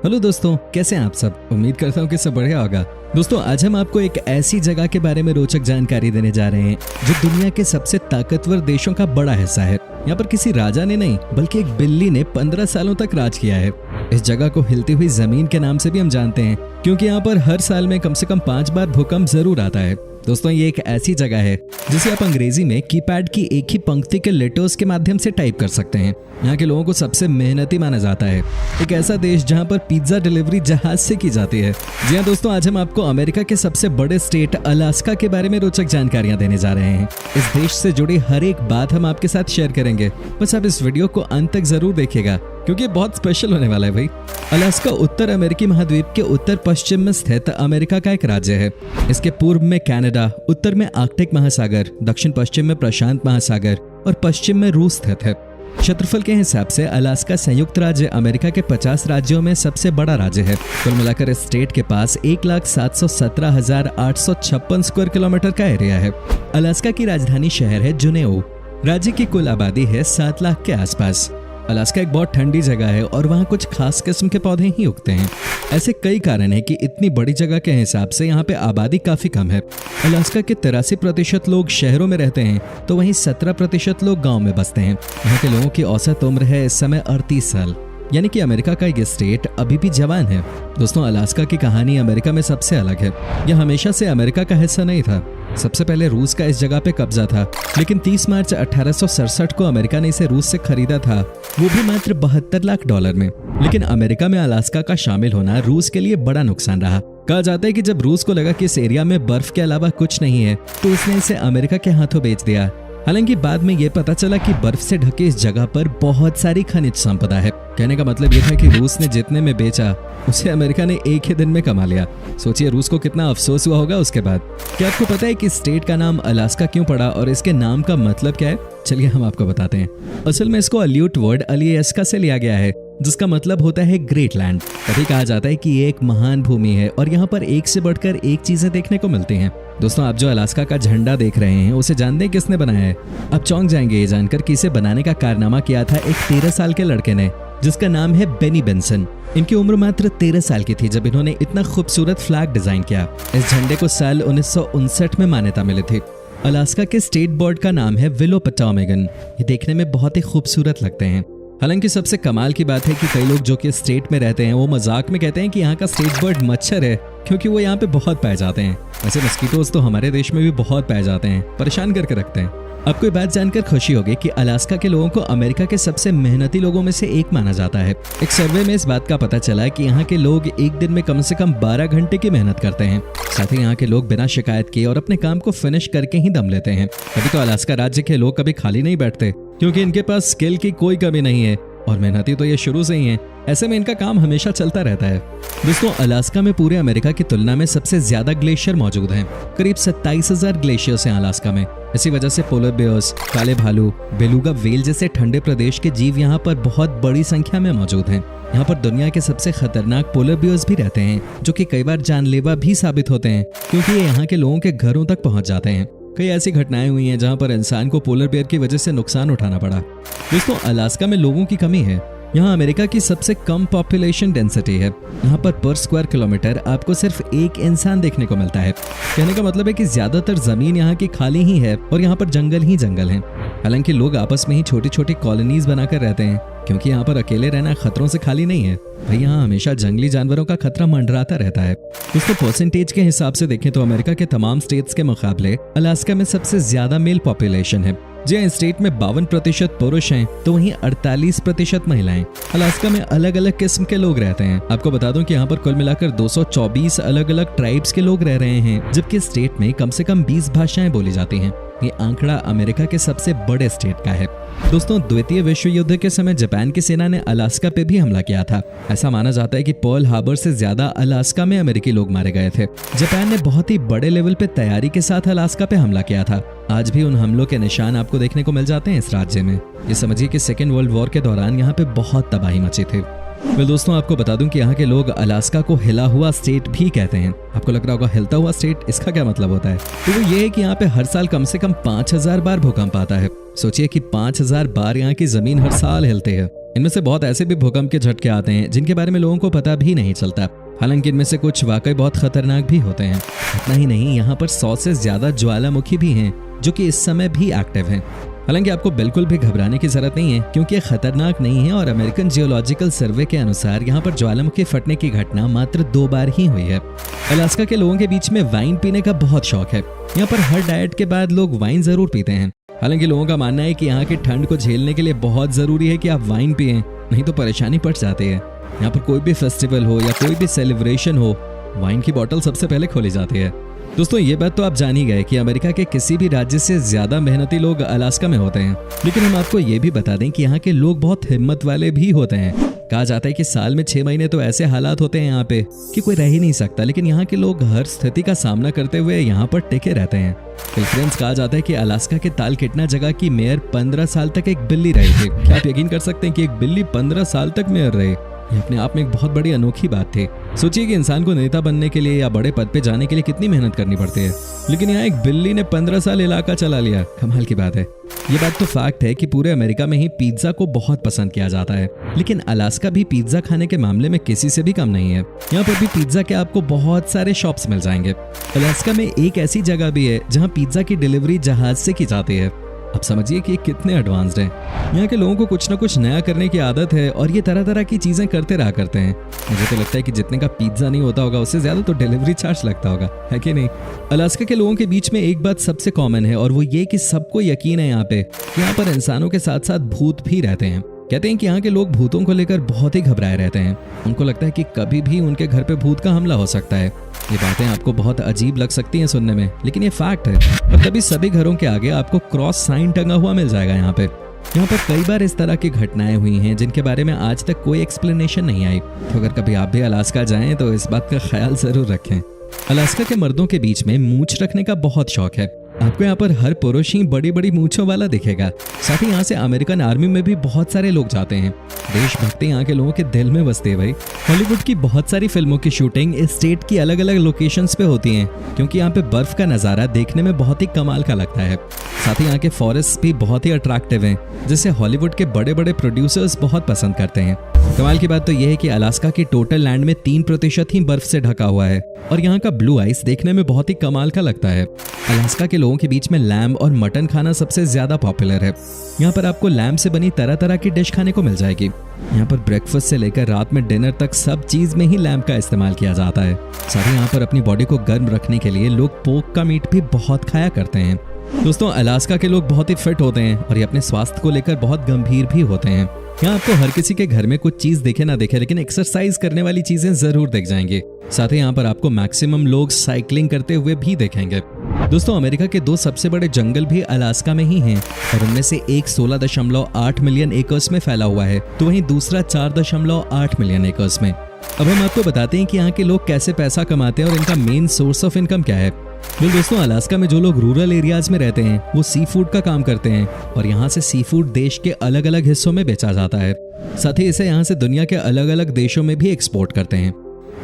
Hello दोस्तों, कैसे हैं आप सब। उम्मीद करता हूँ कि सब बढ़िया होगा। दोस्तों, आज हम आपको एक ऐसी जगह के बारे में रोचक जानकारी देने जा रहे हैं जो दुनिया के सबसे ताकतवर देशों का बड़ा हिस्सा है। यहाँ पर किसी राजा ने नहीं बल्कि एक बिल्ली ने 15 सालों तक राज किया है। इस जगह को हिलती हुई जमीन के नाम से भी हम जानते हैं, क्योंकि यहाँ पर हर साल में कम से कम 5 बार भूकंप जरूर आता है। दोस्तों, ये एक ऐसी जगह है जिसे आप अंग्रेजी में कीपैड की एक ही पंक्ति के लेटर्स के माध्यम से टाइप कर सकते हैं। यहाँ के लोगों को सबसे मेहनती माना जाता है। एक ऐसा देश जहाँ पर पिज्जा डिलीवरी जहाज से की जाती है। जी हाँ दोस्तों, आज हम आपको अमेरिका के सबसे बड़े स्टेट अलास्का के बारे में रोचक जानकारियां देने जा रहे हैं। इस देश से जुड़ी हर एक बात हम आपके साथ शेयर करेंगे। बस आप इस वीडियो को अंत तक जरूर देखिएगा, क्योंकि बहुत स्पेशल होने वाला है भाई। अलास्का उत्तर अमेरिकी महाद्वीप के उत्तर पश्चिम में स्थित अमेरिका का एक राज्य है। इसके पूर्व में कनाडा, उत्तर में आर्कटिक महासागर, दक्षिण पश्चिम में प्रशांत महासागर और पश्चिम में रूस स्थित है। क्षेत्रफल के हिसाब से अलास्का संयुक्त राज्य अमेरिका के 50 राज्यों में सबसे बड़ा राज्य है। कुल मिलाकर इस स्टेट के पास 1,717,856 स्क्वायर किलोमीटर का एरिया है। अलास्का की राजधानी शहर है जुनेओ। राज्य की कुल आबादी है 7 लाख के आसपास। अलास्का एक बहुत ठंडी जगह है और वहाँ कुछ खास किस्म के पौधे ही उगते हैं। ऐसे कई कारण हैं कि इतनी बड़ी जगह के हिसाब से यहाँ पे आबादी काफी कम है। अलास्का के 83% लोग शहरों में रहते हैं, तो वहीं 17% लोग गांव में बसते हैं। यहाँ के लोगों की औसत उम्र है इस समय 38 साल, यानी कि अमेरिका का ये स्टेट अभी भी जवान है। दोस्तों, अलास्का की कहानी अमेरिका में सबसे अलग है। यह हमेशा से अमेरिका का हिस्सा नहीं था। सबसे पहले रूस का इस जगह पे कब्जा था, लेकिन 30 मार्च 1867 को अमेरिका ने इसे रूस से खरीदा था, वो भी मात्र $72 लाख में। लेकिन अमेरिका में अलास्का का शामिल होना रूस के लिए बड़ा नुकसान रहा। कहा जाता है कि जब रूस को लगा कि इस एरिया में बर्फ के अलावा कुछ नहीं है, तो उसने इसे अमेरिका के हाथों बेच दिया। हालांकि बाद में यह पता चला कि बर्फ से ढके इस जगह पर बहुत सारी खनिज संपदा है। कहने का मतलब यह था कि रूस ने जितने में बेचा उसे अमेरिका ने एक ही दिन में कमा लिया। सोचिए रूस को कितना अफसोस हुआ होगा उसके बाद। क्या आपको पता है कि स्टेट का नाम अलास्का क्यों पड़ा और इसके नाम का मतलब क्या है? चलिए हम आपको बताते हैं। असल में इसको अल्यूट वर्ड अलिएस्का से लिया गया है, जिसका मतलब होता है ग्रेट लैंड। तभी कहा जाता है कि ये एक महान भूमि है और यहाँ पर एक से बढ़कर एक चीजें देखने को मिलती हैं। दोस्तों, आप जो अलास्का का झंडा देख रहे हैं उसे जानते हैं किसने बनाया है? आप चौंक जाएंगे ये जानकर कि इसे बनाने का कारनामा किया था एक 13 साल के लड़के ने, जिसका नाम है बेनी बेंसन। इनकी उम्र मात्र 13 साल की थी जब इन्होंने इतना खूबसूरत फ्लैग डिजाइन किया। इस झंडे को साल 1959 में मान्यता मिली थी। अलास्का के स्टेट बर्ड का नाम है विलो पटामेगन। ये देखने में बहुत ही खूबसूरत लगते हैं। हालांकि सबसे कमाल की बात है कि कई लोग जो कि स्टेट में रहते हैं वो मजाक में कहते हैं कि यहाँ का स्टेट बर्ड मच्छर है, क्योंकि वो यहाँ पे बहुत पाए जाते हैं। वैसे मस्कीटोज तो हमारे देश में भी बहुत पाए जाते हैं, परेशान करके रखते हैं। आपको ये बात जानकर खुशी होगी कि अलास्का के लोगों को अमेरिका के सबसे मेहनती लोगों में से एक माना जाता है। एक सर्वे में इस बात का पता चला कि यहाँ के लोग एक दिन में कम से कम 12 घंटे की मेहनत करते हैं। साथ ही यहाँ के लोग बिना शिकायत किए और अपने काम को फिनिश करके ही दम लेते हैं। तभी तो अलास्का राज्य के लोग कभी खाली नहीं बैठते, क्योंकि इनके पास स्किल की कोई कमी नहीं है और मेहनती तो ये शुरू से ही है। ऐसे में इनका काम हमेशा चलता रहता है। दोस्तों, अलास्का में पूरे अमेरिका की तुलना में सबसे ज्यादा ग्लेशियर मौजूद हैं। करीब 27,000 ग्लेशियर्स हैं अलास्का में। इसी वजह से पोलर बेयर्स, काले भालू, बेलुगा वेल जैसे ठंडे प्रदेश के जीव यहाँ पर बहुत बड़ी संख्या में मौजूद हैं। यहाँ पर दुनिया के सबसे खतरनाक पोलर बेयर्स भी रहते हैं, जो कि कई बार जानलेवा भी साबित होते हैं, क्योंकि ये यहाँ के लोगों के घरों तक पहुंच जाते हैं। कई ऐसी घटनाएं हुई हैं जहां पर इंसान को पोलर बेयर की वजह से नुकसान उठाना पड़ा। दोस्तों, अलास्का में लोगों की कमी है। यहाँ अमेरिका की सबसे कम पॉपुलेशन डेंसिटी है। यहाँ पर स्क्वायर किलोमीटर आपको सिर्फ एक इंसान देखने को मिलता है। कहने का मतलब है कि ज्यादातर जमीन यहाँ की खाली ही है और यहाँ पर जंगल ही जंगल हैं। हालांकि लोग आपस में ही छोटी छोटी कॉलोनीज बनाकर रहते हैं, क्योंकि यहाँ पर अकेले रहना खतरों से खाली नहीं है भाई। यहाँ हमेशा जंगली जानवरों का खतरा मंडराता रहता है। दोस्तों, परसेंटेज के हिसाब से देखें तो अमेरिका के तमाम स्टेट्स के मुकाबले अलास्का में सबसे ज्यादा मेल पॉपुलेशन है। जी हाँ, स्टेट में 52% पुरुष हैं, तो वहीं 48% महिलाएं। अलास्का में अलग अलग किस्म के लोग रहते हैं। आपको बता दूं कि यहाँ पर कुल मिलाकर 224 अलग अलग ट्राइब्स के लोग रह रहे हैं, जबकि स्टेट में कम से कम 20 भाषाएं बोली जाती हैं। ये आंकड़ा अमेरिका के सबसे बड़े स्टेट का है। दोस्तों, द्वितीय विश्व युद्ध के समय जापान की सेना ने अलास्का पे भी हमला किया था। ऐसा माना जाता है कि पर्ल हार्बर से ज्यादा अलास्का में अमेरिकी लोग मारे गए थे। जापान ने बहुत ही बड़े लेवल पे तैयारी के साथ अलास्का पे हमला किया था। आज भी उन हमलों के निशान आपको देखने को मिल जाते हैं इस राज्य में। ये समझिए कि सेकेंड वर्ल्ड वॉर के दौरान यहाँ पे बहुत तबाही मची थी। दोस्तों, आपको बता दूं कि यहाँ के लोग अलास्का को हिला हुआ स्टेट भी कहते हैं। आपको लग रहा होगा हिलता हुआ स्टेट, इसका क्या मतलब होता है? तो वो ये है कि यहाँ पे हर साल कम से कम 5000 बार भूकंप आता है। सोचिए कि 5000 बार यहाँ की जमीन हर साल हिलती है। इनमें से बहुत ऐसे भी भूकंप के झटके आते हैं जिनके बारे में लोगों को पता भी नहीं चलता। हालांकि इनमें से कुछ वाकई बहुत खतरनाक भी होते हैं। इतना ही नहीं, यहाँ पर 100 से ज्यादा ज्वालामुखी भी हैं जो कि इस समय भी एक्टिव हैं। हालांकि आपको बिल्कुल भी घबराने की जरूरत नहीं है, क्योंकि ये खतरनाक नहीं है और अमेरिकन जियोलॉजिकल सर्वे के अनुसार यहाँ पर ज्वालामुखी फटने की घटना मात्र 2 बार ही हुई है। अलास्का के लोगों के बीच में वाइन पीने का बहुत शौक है। यहाँ पर हर डाइट के बाद लोग वाइन जरूर पीते हैं। हालांकि लोगों का मानना है कि यहाँ की ठंड को झेलने के लिए बहुत जरूरी है कि आप वाइन पिएं, नहीं तो परेशानी पड़ जाती है। यहाँ पर कोई भी फेस्टिवल हो या कोई भी सेलिब्रेशन हो, वाइन की बोतल सबसे पहले खोली जाती है। दोस्तों, ये बात तो आप जान ही गए कि अमेरिका के किसी भी राज्य से ज्यादा मेहनती लोग अलास्का में होते हैं। लेकिन हम आपको ये भी बता दें कि यहाँ के लोग बहुत हिम्मत वाले भी होते हैं। कहा जाता है कि साल में 6 महीने तो ऐसे हालात होते हैं यहाँ पे कि कोई रह ही नहीं सकता, लेकिन यहाँ के लोग हर स्थिति का सामना करते हुए यहाँ पर टिके रहते हैं। फ्रेंड्स, कहा जाता है कि अलास्का के तालकेटना जगह की मेयर 15 साल तक एक बिल्ली रही थी। क्या आप यकीन कर सकते हैं कि एक बिल्ली 15 साल तक मेयर रहे? ये अपने आप में एक बहुत बड़ी अनोखी बात थी। सोचिए कि इंसान को नेता बनने के लिए या बड़े पद पे जाने के लिए कितनी मेहनत करनी पड़ती है, लेकिन यहाँ एक बिल्ली ने 15 साल इलाका चला लिया। कमाल की बात है। ये बात तो फैक्ट है कि पूरे अमेरिका में ही पिज्जा को बहुत पसंद किया जाता है, लेकिन अलास्का भी पिज्जा खाने के मामले में किसी से भी कम नहीं है। यहाँ पर भी पिज्जा के आपको बहुत सारे शॉप्स मिल जाएंगे। अलास्का में एक ऐसी जगह भी है जहाँ पिज्जा की डिलीवरी जहाज से की जाती है। आप समझिए कि कितने एडवांस्ड हैं। यहाँ के लोगों को कुछ ना कुछ नया करने की आदत है और ये तरह तरह की चीजें करते रहा करते हैं। मुझे तो लगता है कि जितने का पिज्जा नहीं होता होगा उससे ज्यादा तो डिलीवरी चार्ज लगता होगा, है कि नहीं? अलास्का के लोगों के बीच में एक बात सबसे कॉमन है और वो ये कि सबको यकीन है यहाँ पे कि यहाँ पर इंसानों के साथ साथ भूत भी रहते हैं। कहते हैं कि यहाँ के लोग भूतों को लेकर बहुत ही घबराए रहते हैं। उनको लगता है कि कभी भी उनके घर पे भूत का हमला हो सकता है। ये बातें आपको बहुत अजीब लग सकती हैं सुनने में, लेकिन ये फैक्ट है। और तभी सभी घरों के आगे आपको क्रॉस साइन टंगा हुआ मिल जाएगा। यहाँ पर कई बार इस तरह की घटनाएं हुई हैं जिनके बारे में आज तक कोई एक्सप्लेनेशन नहीं आई। तो अगर कभी आप भी अलास्का जाएं तो इस बात का ख्याल जरूर रखें। अलास्का के मर्दों के बीच में मूंछ रखने का बहुत शौक है। आपको यहाँ पर हर पुरुष ही बड़ी बड़ी मूंछों वाला दिखेगा। साथ ही यहाँ से अमेरिकन आर्मी में भी बहुत सारे लोग जाते हैं। देशभक्ति यहाँ के लोगों के दिल में बसती है भाई। हॉलीवुड की बहुत सारी फिल्मों की शूटिंग इस स्टेट की अलग अलग लोकेशंस पे होती हैं, क्योंकि यहाँ पे बर्फ का नजारा देखने में बहुत ही कमाल का लगता है। साथ ही यहाँ के फॉरेस्ट भी बहुत ही अट्रैक्टिव हैं, जिसे हॉलीवुड के बड़े बड़े प्रोड्यूसर्स बहुत पसंद करते हैं। कमाल की बात तो यह है कि अलास्का की टोटल लैंड में 3% ही बर्फ से ढका हुआ है और यहाँ का ब्लू आइस देखने में बहुत ही कमाल का लगता है। अलास्का के लोगों के बीच में लैम्ब और मटन खाना सबसे ज्यादा पॉपुलर है। यहाँ पर आपको लैम्ब से बनी तरह तरह की डिश खाने को मिल जाएगी। यहाँ पर ब्रेकफास्ट से लेकर रात में डिनर तक सब चीज में ही लैम्ब का इस्तेमाल किया जाता है। साथ ही यहाँ पर अपनी बॉडी को गर्म रखने के लिए लोग पोर्क का मीट भी बहुत खाया करते हैं। दोस्तों, अलास्का के लोग बहुत ही फिट होते हैं और ये अपने स्वास्थ्य को लेकर बहुत गंभीर भी होते हैं। यहाँ आपको हर किसी के घर में कुछ चीज दिखे ना दिखे, लेकिन एक्सरसाइज करने वाली चीजें जरूर दिख जाएंगी। साथ ही यहाँ पर आपको मैक्सिमम लोग साइकिलिंग करते हुए भी देखेंगे। दोस्तों, अमेरिका के 2 सबसे बड़े जंगल भी अलास्का में ही हैं और उनमें से एक 16.8 मिलियन एकर्स में फैला हुआ है, तो वहीं दूसरा 4.8 मिलियन एकर्स में। अब हम आपको बताते हैं कि यहाँ के लोग कैसे पैसा कमाते हैं और इनका मेन सोर्स ऑफ इनकम क्या है। दोस्तों, अलास्का में जो लोग रूरल एरियाज में रहते हैं वो सी फूड का काम करते हैं और यहाँ से सी फूड देश के अलग अलग हिस्सों में बेचा जाता है। साथ ही इसे यहाँ से दुनिया के अलग अलग देशों में भी एक्सपोर्ट करते हैं।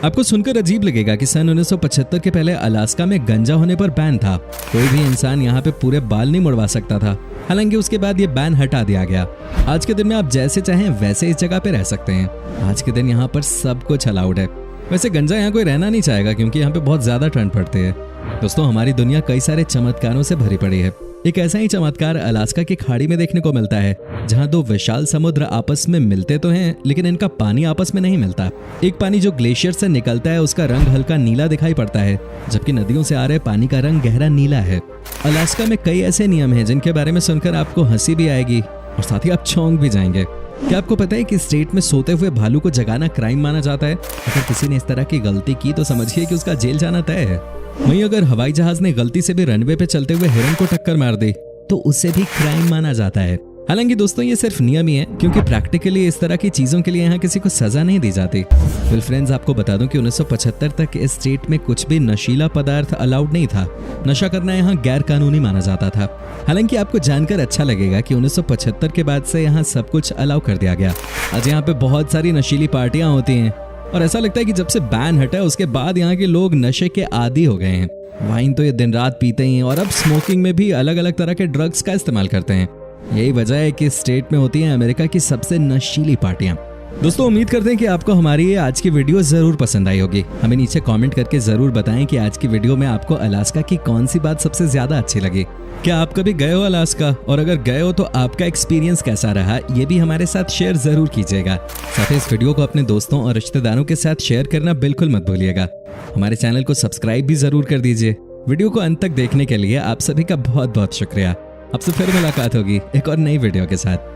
आपको सुनकर अजीब लगेगा कि सन 1975 के पहले अलास्का में गंजा होने पर बैन था। कोई भी इंसान यहाँ पे पूरे बाल नहीं मुड़वा सकता था। हालांकि उसके बाद ये बैन हटा दिया गया। आज के दिन में आप जैसे चाहें वैसे इस जगह पे रह सकते हैं। आज के दिन यहाँ पर सब कुछ अलाउड है। वैसे गंजा यहाँ कोई रहना नहीं चाहेगा क्योंकि यहाँ पे बहुत ज्यादा ठंड पड़ती है। दोस्तों, हमारी दुनिया कई सारे चमत्कारों से भरी पड़ी है। एक ऐसा ही चमत्कार अलास्का की खाड़ी में देखने को मिलता है, जहां 2 विशाल समुद्र आपस में मिलते तो हैं, लेकिन इनका पानी आपस में नहीं मिलता। एक पानी जो ग्लेशियर से निकलता है उसका रंग हल्का नीला दिखाई पड़ता है, जबकि नदियों से आ रहे पानी का रंग गहरा नीला है। अलास्का में कई ऐसे नियम हैं जिनके बारे में सुनकर आपको हंसी भी आएगी और साथ ही आप चौंक भी जाएंगे। क्या आपको पता है कि स्टेट में सोते हुए भालू को जगाना क्राइम माना जाता है? अगर किसी ने इस तरह की गलती की तो समझिए कि उसका जेल जाना तय है। वहीं अगर हवाई जहाज ने गलती से भी रनवे पे चलते हुए हिरन को टक्कर मार दी तो उसे भी क्राइम माना जाता है। हालांकि दोस्तों, ये सिर्फ नियम ही है, क्योंकि प्रैक्टिकली इस तरह की चीजों के लिए यहाँ किसी को सजा नहीं दी जाती। वेल फ्रेंड्स, आपको बता दूं कि 1975 तक इस स्टेट में कुछ भी नशीला पदार्थ अलाउड नहीं था। नशा करना यहाँ गैर कानूनी माना जाता था। हालांकि आपको जानकर अच्छा लगेगा कि 1975 के बाद से यहाँ सब कुछ अलाउ कर दिया गया। आज यहाँ पे बहुत सारी नशीली पार्टियां होती हैं और ऐसा लगता है कि जब से बैन हटा उसके बाद यहाँ के लोग नशे के आदी हो गए हैं। वाइन तो ये दिन रात पीते ही हैं और अब स्मोकिंग में भी अलग अलग तरह के ड्रग्स का इस्तेमाल करते हैं। यही वजह है कि स्टेट में होती हैं अमेरिका की सबसे नशीली पार्टियां। दोस्तों, उम्मीद करते हैं कि आपको हमारी ये आज की वीडियो जरूर पसंद आई होगी। हमें नीचे कमेंट करके जरूर बताएं कि आज की वीडियो में आपको अलास्का की कौन सी बात सबसे ज्यादा अच्छी लगी। क्या आप कभी गए हो अलास्का, और अगर गए हो तो आपका एक्सपीरियंस कैसा रहा, ये भी हमारे साथ शेयर जरूर कीजिएगा। साथ ही इस वीडियो को अपने दोस्तों और रिश्तेदारों के साथ शेयर करना बिल्कुल मत भूलिएगा। हमारे चैनल को सब्सक्राइब भी जरूर कर दीजिए। वीडियो को अंत तक देखने के लिए आप सभी का बहुत बहुत शुक्रिया। आपसे फिर मुलाकात होगी एक और नई वीडियो के साथ।